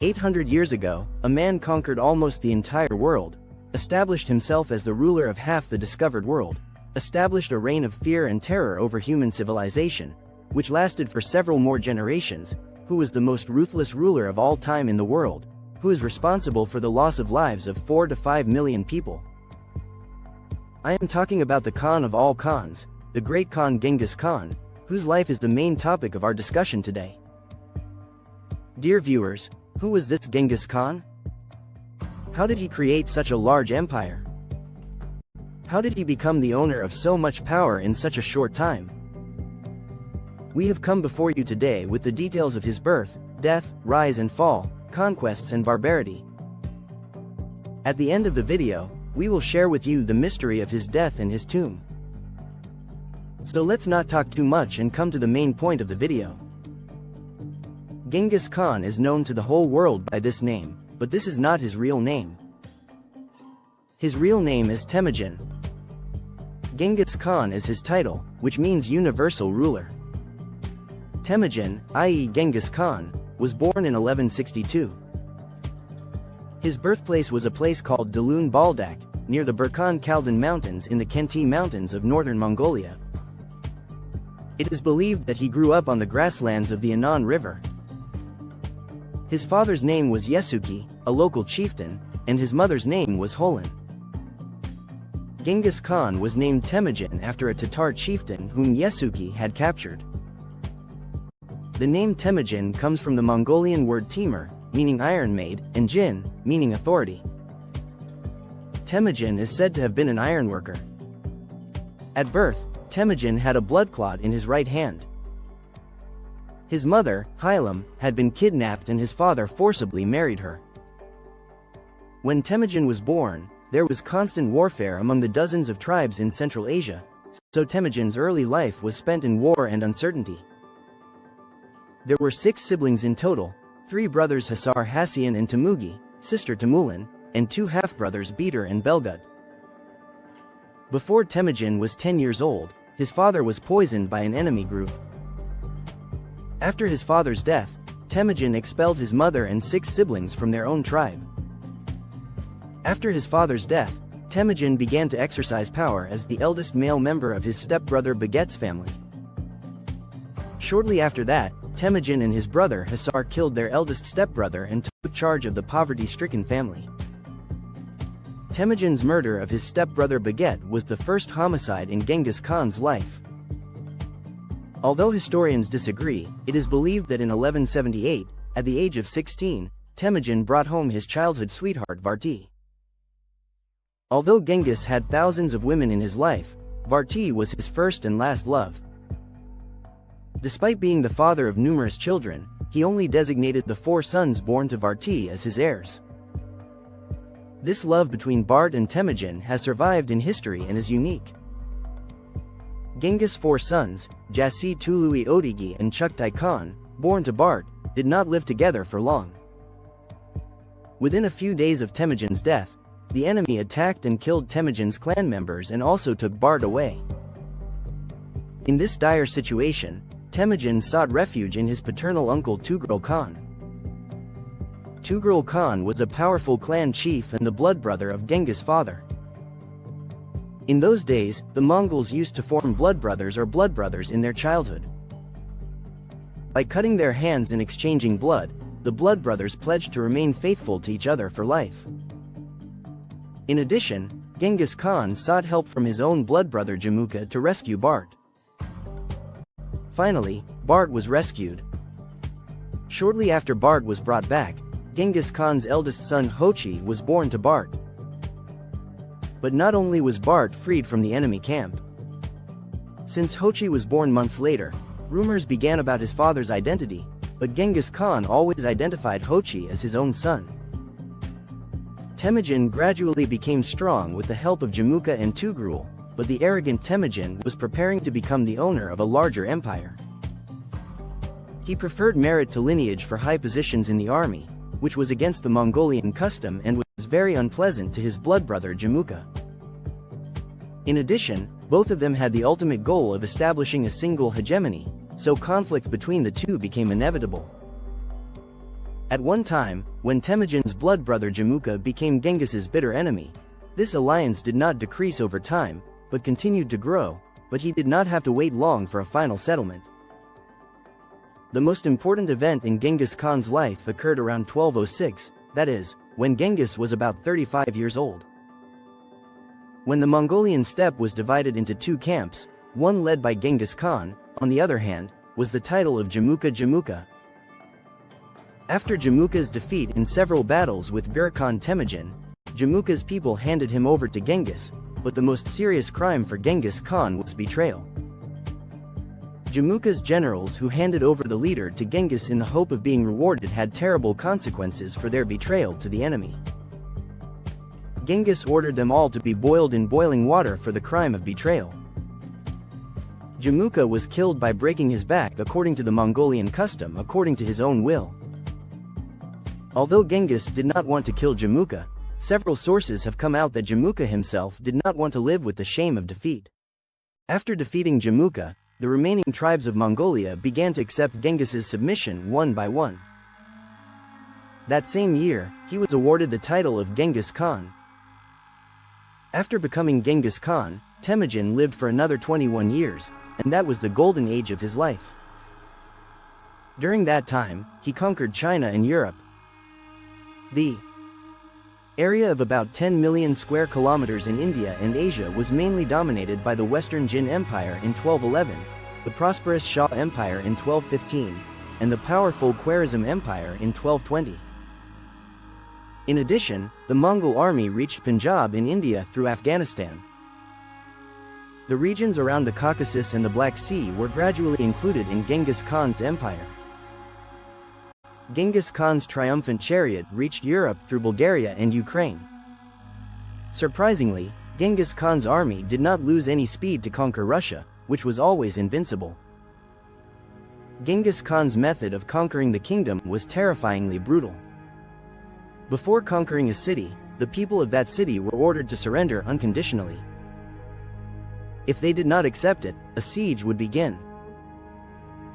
800 years ago, a man conquered almost the entire world, established himself as the ruler of half the discovered world, established a reign of fear and terror over human civilization, which lasted for several more generations, who was the most ruthless ruler of all time in the world, who is responsible for the loss of lives of 4 to 5 million people. I am talking about the Khan of all Khans, the great Khan Genghis Khan, whose life is the main topic of our discussion today. Dear viewers, who was this Genghis Khan? How did he create such a large empire? How did he become the owner of so much power in such a short time? We have come before you today with the details of his birth, death, rise and fall, conquests and barbarity. At the end of the video, we will share with you the mystery of his death and his tomb. So let's not talk too much and come to the main point of the video. Genghis Khan is known to the whole world by this name, but this is not his real name. His real name is Temüjin. Genghis Khan is his title, which means universal ruler. Temüjin, i.e. Genghis Khan, was born in 1162. His birthplace was a place called Dalun Baldak, near the Burkhan Kaldun Mountains in the Khenti Mountains of northern Mongolia. It is believed that he grew up on the grasslands of the Anan River. His father's name was Yesuki, a local chieftain, and his mother's name was Holin. Genghis Khan was named Temüjin after a Tatar chieftain whom Yesuki had captured. The name Temüjin comes from the Mongolian word Temür, meaning iron maid, and Jin, meaning authority. Temüjin is said to have been an ironworker. At birth, Temüjin had a blood clot in his right hand. His mother, Hylam, had been kidnapped and his father forcibly married her. When Temüjin was born, there was constant warfare among the dozens of tribes in Central Asia, so Temüjin's early life was spent in war and uncertainty. There were 6 siblings in total, 3 brothers Hasar Hassian and Temüji, sister Temüjin, and 2 half-brothers Beater and Belgud. Before Temüjin was 10 years old, his father was poisoned by an enemy group. After his father's death, Temüjin expelled his mother and 6 siblings from their own tribe. After his father's death, Temüjin began to exercise power as the eldest male member of his stepbrother Baget's family. Shortly after that, Temüjin and his brother Hasar killed their eldest stepbrother and took charge of the poverty-stricken family. Temüjin's murder of his stepbrother Baget was the first homicide in Genghis Khan's life. Although historians disagree, it is believed that in 1178, at the age of 16, Temüjin brought home his childhood sweetheart Varti. Although Genghis had thousands of women in his life, Varti was his first and last love. Despite being the father of numerous children, he only designated the 4 sons born to Varti as his heirs. This love between Bart and Temüjin has survived in history and is unique. Genghis' 4 sons, Jassi Tului Odigi and Chuktai Khan, born to Bart, did not live together for long. Within a few days of Temüjin's death, the enemy attacked and killed Temüjin's clan members and also took Bart away. In this dire situation, Temüjin sought refuge in his paternal uncle Tughril Khan. Tughril Khan was a powerful clan chief and the blood brother of Genghis' father. In those days, the Mongols used to form blood brothers or blood brothers in their childhood. By cutting their hands and exchanging blood, the blood brothers pledged to remain faithful to each other for life. In addition, Genghis Khan sought help from his own blood brother Jamuka to rescue Bart. Finally, Bart was rescued. Shortly after Bart was brought back, Genghis Khan's eldest son Hochi was born to Bart. But not only was Bart freed from the enemy camp. Since Hochi was born months later, rumors began about his father's identity, but Genghis Khan always identified Hochi as his own son. Temüjin gradually became strong with the help of Jamuka and Tughril, but the arrogant Temüjin was preparing to become the owner of a larger empire. He preferred merit to lineage for high positions in the army, which was against the Mongolian custom and was very unpleasant to his blood brother Jamuka. In addition, both of them had the ultimate goal of establishing a single hegemony, so conflict between the two became inevitable. At one time, when Temüjin's blood brother Jamuka became Genghis's bitter enemy, this alliance did not decrease over time, but continued to grow, but he did not have to wait long for a final settlement. The most important event in Genghis Khan's life occurred around 1206, that is, when Genghis was about 35 years old. When the Mongolian steppe was divided into two camps, one led by Genghis Khan, on the other hand, was the title of Jamuka. After Jamuka's defeat in several battles with Gurkhan Temüjin, Jamuka's people handed him over to Genghis, but the most serious crime for Genghis Khan was betrayal. Jamuka's generals who handed over the leader to Genghis in the hope of being rewarded had terrible consequences for their betrayal to the enemy. Genghis ordered them all to be boiled in boiling water for the crime of betrayal. Jamuka was killed by breaking his back according to the Mongolian custom, according to his own will. Although Genghis did not want to kill Jamuka, several sources have come out that Jamuka himself did not want to live with the shame of defeat. After defeating Jamuka, the remaining tribes of Mongolia began to accept Genghis's submission one by one. That same year, he was awarded the title of Genghis Khan. After becoming Genghis Khan, Temüjin lived for another 21 years, and that was the golden age of his life. During that time, he conquered China and Europe. The area of about 10 million square kilometers in India and Asia was mainly dominated by the Western Jin Empire in 1211, the prosperous Shah Empire in 1215, and the powerful Khwarezm Empire in 1220. In addition, the Mongol army reached Punjab in India through Afghanistan. The regions around the Caucasus and the Black Sea were gradually included in Genghis Khan's empire. Genghis Khan's triumphant chariot reached Europe through Bulgaria and Ukraine. Surprisingly, Genghis Khan's army did not lose any speed to conquer Russia, which was always invincible. Genghis Khan's method of conquering the kingdom was terrifyingly brutal. Before conquering a city, the people of that city were ordered to surrender unconditionally. If they did not accept it, a siege would begin.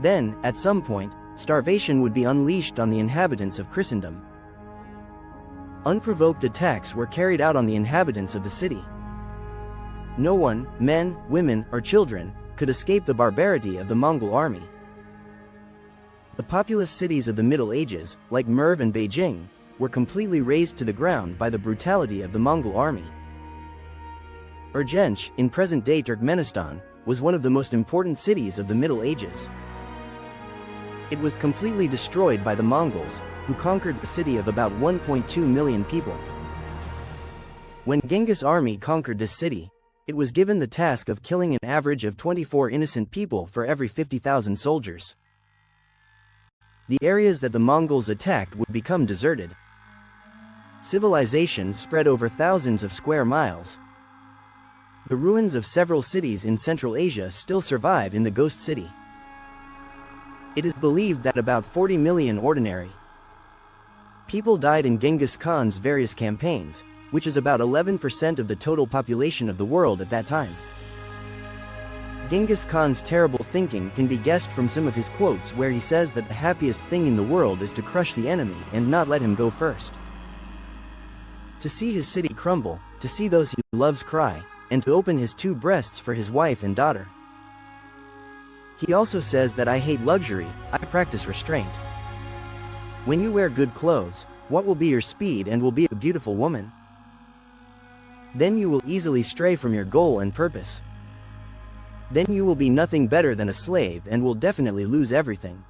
Then, at some point, starvation would be unleashed on the inhabitants of Christendom. Unprovoked attacks were carried out on the inhabitants of the city. No one, men, women, or children, could escape the barbarity of the Mongol army. The populous cities of the Middle Ages, like Merv and Beijing, were completely razed to the ground by the brutality of the Mongol army. Urgench, in present-day Turkmenistan, was one of the most important cities of the Middle Ages. It was completely destroyed by the Mongols, who conquered the city of about 1.2 million people. When Genghis' army conquered this city, it was given the task of killing an average of 24 innocent people for every 50,000 soldiers. The areas that the Mongols attacked would become deserted. Civilization spread over thousands of square miles. The ruins of several cities in Central Asia still survive in the Ghost City. It is believed that about 40 million ordinary people died in Genghis Khan's various campaigns, which is about 11% of the total population of the world at that time. Genghis Khan's terrible thinking can be guessed from some of his quotes where he says that the happiest thing in the world is to crush the enemy and not let him go first. To see his city crumble, to see those he loves cry, and to open his two breasts for his wife and daughter. He also says that I hate luxury, I practice restraint. When you wear good clothes, what will be your speed and will be a beautiful woman? Then you will easily stray from your goal and purpose. Then you will be nothing better than a slave and will definitely lose everything.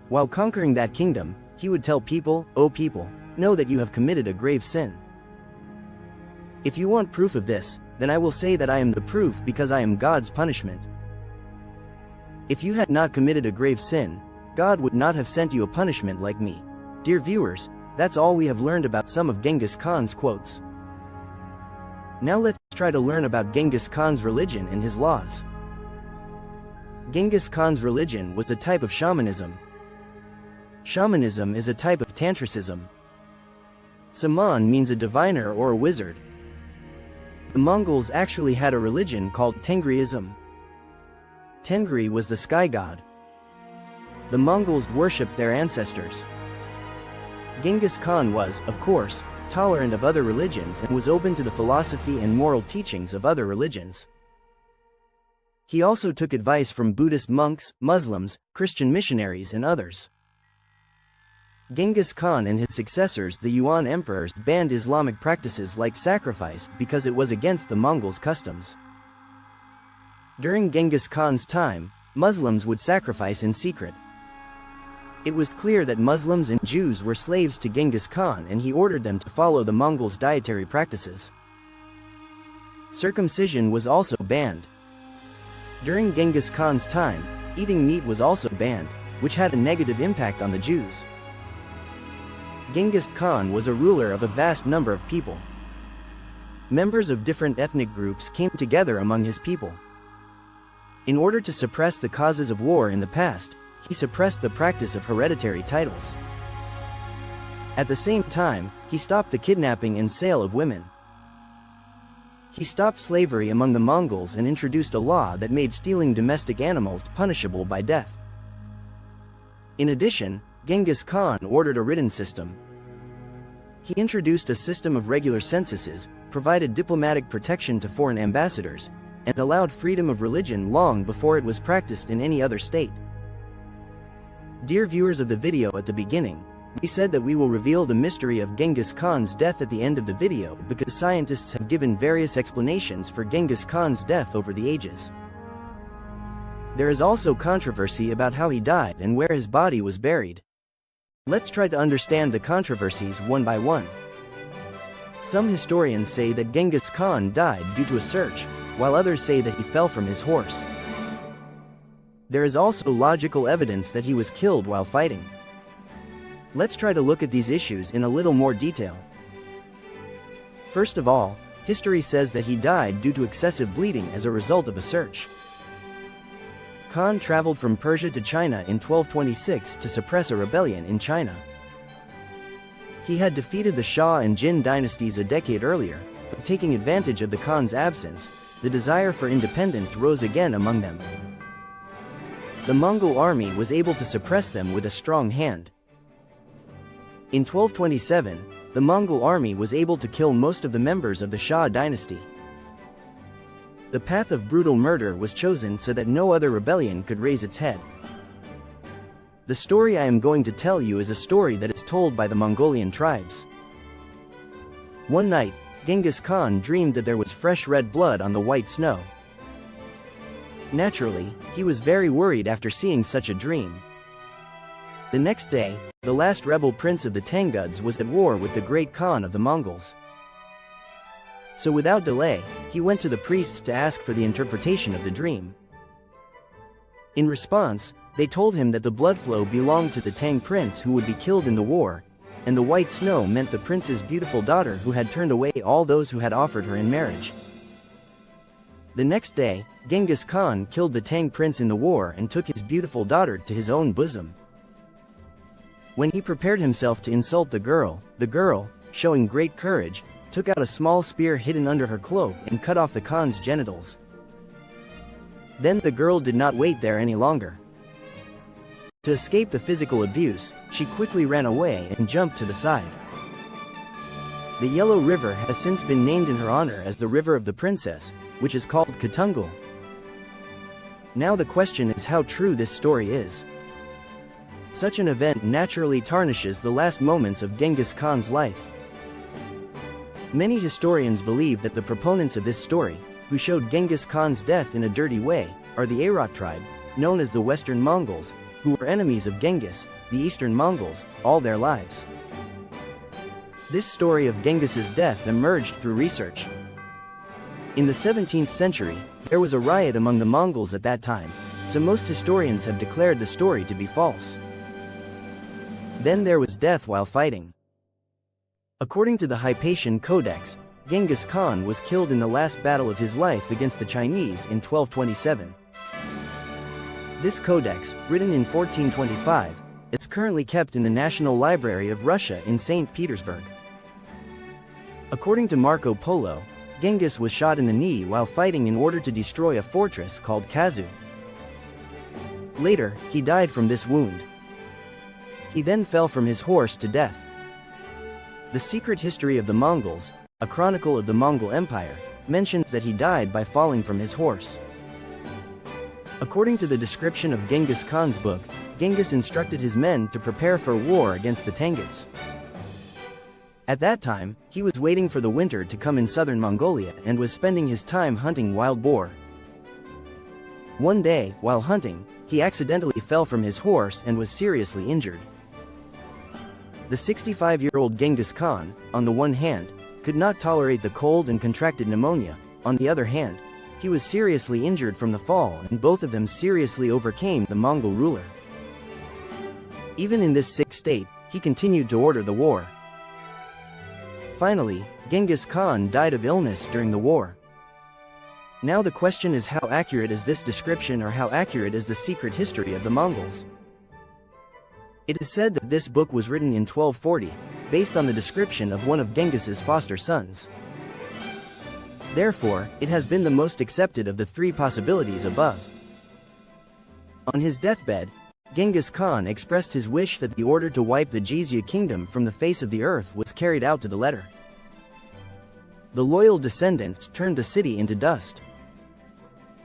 While conquering that kingdom, he would tell people, "O people, know that you have committed a grave sin. If you want proof of this, then I will say that I am the proof because I am God's punishment. If you had not committed a grave sin, God would not have sent you a punishment like me." Dear viewers, that's all we have learned about some of Genghis Khan's quotes. Now let's try to learn about Genghis Khan's religion and his laws. Genghis Khan's religion was a type of shamanism. Shamanism is a type of tantricism. Saman means a diviner or a wizard. The Mongols actually had a religion called Tengriism. Tengri was the sky god. The Mongols worshipped their ancestors. Genghis Khan was, of course, tolerant of other religions and was open to the philosophy and moral teachings of other religions. He also took advice from Buddhist monks, Muslims, Christian missionaries and others. Genghis Khan and his successors, the Yuan emperors, banned Islamic practices like sacrifice because it was against the Mongols' customs. During Genghis Khan's time, Muslims would sacrifice in secret. It was clear that Muslims and Jews were slaves to Genghis Khan and he ordered them to follow the Mongols' dietary practices. Circumcision was also banned. During Genghis Khan's time, eating meat was also banned, which had a negative impact on the Jews. Genghis Khan was a ruler of a vast number of people. Members of different ethnic groups came together among his people. In order to suppress the causes of war in the past, he suppressed the practice of hereditary titles. At the same time, he stopped the kidnapping and sale of women. He stopped slavery among the Mongols and introduced a law that made stealing domestic animals punishable by death. In addition, Genghis Khan ordered a written system. He introduced a system of regular censuses, provided diplomatic protection to foreign ambassadors, and allowed freedom of religion long before it was practiced in any other state. Dear viewers of the video at the beginning, we said that we will reveal the mystery of Genghis Khan's death at the end of the video because scientists have given various explanations for Genghis Khan's death over the ages. There is also controversy about how he died and where his body was buried. Let's try to understand the controversies one by one. Some historians say that Genghis Khan died due to a search, while others say that he fell from his horse. There is also logical evidence that he was killed while fighting. Let's try to look at these issues in a little more detail. First of all, history says that he died due to excessive bleeding as a result of a search. Khan traveled from Persia to China in 1226 to suppress a rebellion in China. He had defeated the Shah and Jin dynasties a decade earlier, but taking advantage of the Khan's absence, the desire for independence rose again among them. The Mongol army was able to suppress them with a strong hand. In 1227, the Mongol army was able to kill most of the members of the Shah dynasty. The path of brutal murder was chosen so that no other rebellion could raise its head. The story I am going to tell you is a story that is told by the Mongolian tribes. One night, Genghis Khan dreamed that there was fresh red blood on the white snow. Naturally, he was very worried after seeing such a dream. The next day, the last rebel prince of the Tanguds was at war with the great Khan of the Mongols. So without delay, he went to the priests to ask for the interpretation of the dream. In response, they told him that the blood flow belonged to the Tang prince who would be killed in the war, and the white snow meant the prince's beautiful daughter who had turned away all those who had offered her in marriage. The next day, Genghis Khan killed the Tang prince in the war and took his beautiful daughter to his own bosom. When he prepared himself to insult the girl, showing great courage, took out a small spear hidden under her cloak and cut off the Khan's genitals. Then the girl did not wait there any longer. To escape the physical abuse, she quickly ran away and jumped to the side. The Yellow River has since been named in her honor as the River of the Princess, which is called Katungal. Now the question is how true this story is. Such an event naturally tarnishes the last moments of Genghis Khan's life. Many historians believe that the proponents of this story, who showed Genghis Khan's death in a dirty way, are the Arot tribe, known as the Western Mongols, who were enemies of Genghis, the Eastern Mongols, all their lives. This story of Genghis's death emerged through research. In the 17th century, there was a riot among the Mongols at that time, so most historians have declared the story to be false. Then there was death while fighting. According to the Hypatian Codex, Genghis Khan was killed in the last battle of his life against the Chinese in 1227. This codex, written in 1425, is currently kept in the National Library of Russia in St. Petersburg. According to Marco Polo, Genghis was shot in the knee while fighting in order to destroy a fortress called Kazu. Later, he died from this wound. He then fell from his horse to death. The Secret History of the Mongols, a chronicle of the Mongol Empire, mentions that he died by falling from his horse. According to the description of Genghis Khan's book, Genghis instructed his men to prepare for war against the Tenguts. At that time, he was waiting for the winter to come in southern Mongolia and was spending his time hunting wild boar. One day, while hunting, he accidentally fell from his horse and was seriously injured. The 65-year-old Genghis Khan, on the one hand, could not tolerate the cold and contracted pneumonia. On the other hand, he was seriously injured from the fall, and both of them seriously overcame the Mongol ruler. Even in this sick state, he continued to order the war. Finally, Genghis Khan died of illness during the war. Now the question is, how accurate is this description, or how accurate is the secret history of the Mongols? It is said that this book was written in 1240, based on the description of one of Genghis's foster sons. Therefore, it has been the most accepted of the three possibilities above. On his deathbed, Genghis Khan expressed his wish that the order to wipe the Jizya kingdom from the face of the earth was carried out to the letter. The loyal descendants turned the city into dust.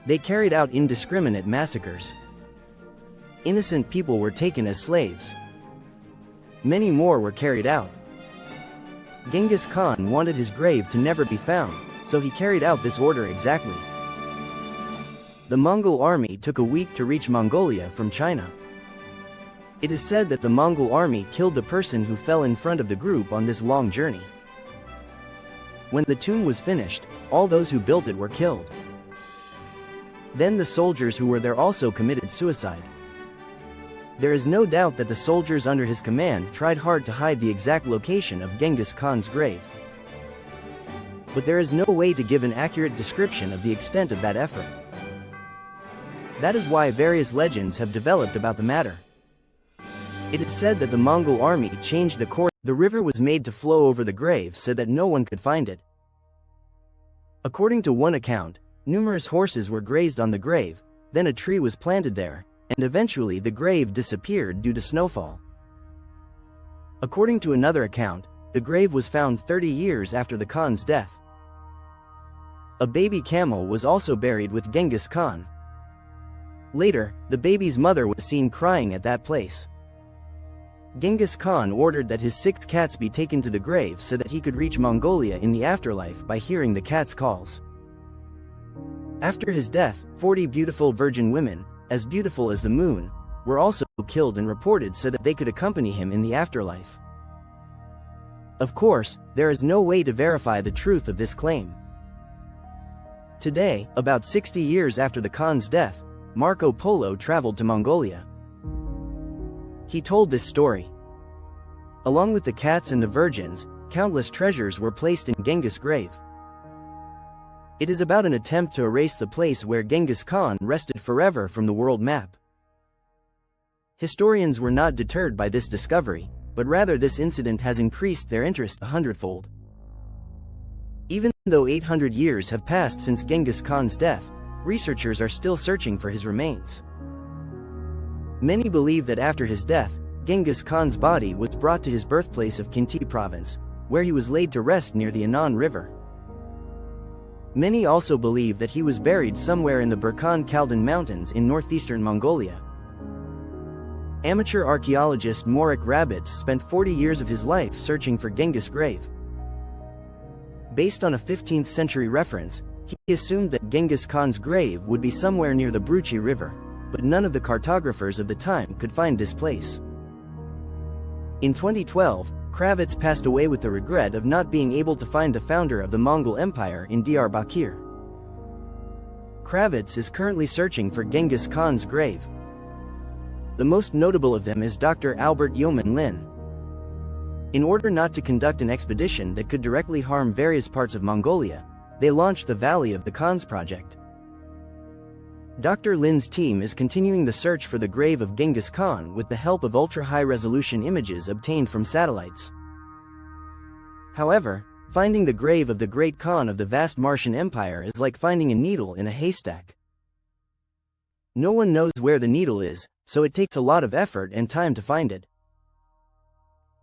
They carried out indiscriminate massacres. Innocent people were taken as slaves. Many more were carried out. Genghis Khan wanted his grave to never be found, so he carried out this order exactly. The Mongol army took a week to reach Mongolia from China. It is said that the Mongol army killed the person who fell in front of the group on this long journey. When the tomb was finished, all those who built it were killed. Then the soldiers who were there also committed suicide. There is no doubt that the soldiers under his command tried hard to hide the exact location of Genghis Khan's grave. But there is no way to give an accurate description of the extent of that effort. That is why various legends have developed about the matter. It is said that the Mongol army changed the course. The river was made to flow over the grave so that no one could find it. According to one account, numerous horses were grazed on the grave, then a tree was planted there, and eventually the grave disappeared due to snowfall. According to another account, the grave was found 30 years after the Khan's death. A baby camel was also buried with Genghis Khan. Later, the baby's mother was seen crying at that place. Genghis Khan ordered that his 6 cats be taken to the grave so that he could reach Mongolia in the afterlife by hearing the cats' calls. After his death, 40 beautiful virgin women, as beautiful as the moon, were also killed and reported so that they could accompany him in the afterlife. Of course, there is no way to verify the truth of this claim. Today, about 60 years after the Khan's death, Marco Polo traveled to Mongolia. He told this story. Along with the cats and the virgins, countless treasures were placed in Genghis' grave. It is about an attempt to erase the place where Genghis Khan rested forever from the world map. Historians were not deterred by this discovery, but rather this incident has increased their interest 100-fold. Even though 800 years have passed since Genghis Khan's death, researchers are still searching for his remains. Many believe that after his death, Genghis Khan's body was brought to his birthplace of Khinty province, where he was laid to rest near the Anan River. Many also believe that he was buried somewhere in the Burkhan-Khaldan Mountains in northeastern Mongolia. Amateur archaeologist Morik Rabits spent 40 years of his life searching for Genghis' grave. Based on a 15th century reference, he assumed that Genghis Khan's grave would be somewhere near the Bruchi River, but none of the cartographers of the time could find this place. In 2012, Kravitz passed away with the regret of not being able to find the founder of the Mongol Empire in Diyarbakir. Kravitz is currently searching for Genghis Khan's grave. The most notable of them is Dr. Albert Yeoman Lin. In order not to conduct an expedition that could directly harm various parts of Mongolia, they launched the Valley of the Khans project. Dr. Lin's team is continuing the search for the grave of Genghis Khan with the help of ultra-high-resolution images obtained from satellites. However, finding the grave of the great Khan of the vast Martian Empire is like finding a needle in a haystack. No one knows where the needle is, so it takes a lot of effort and time to find it.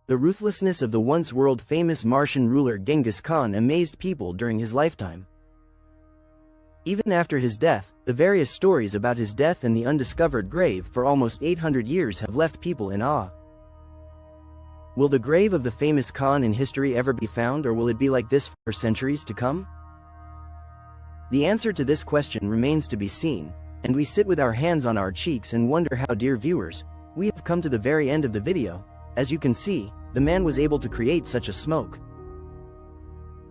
The ruthlessness of the once world-famous Martian ruler Genghis Khan amazed people during his lifetime. Even after his death, the various stories about his death and the undiscovered grave for almost 800 years have left people in awe. Will the grave of the famous Khan in history ever be found, or will it be like this for centuries to come? The answer to this question remains to be seen, and we sit with our hands on our cheeks and wonder how, dear viewers, we have come to the very end of the video. As you can see, the man was able to create such a smoke.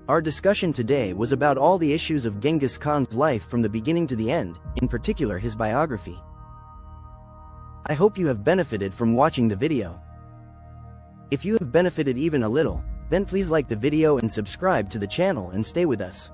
Our discussion today was about all the issues of Genghis Khan's life from the beginning to the end, in particular his biography. I hope you have benefited from watching the video. If you have benefited even a little, then please like the video and subscribe to the channel and stay with us.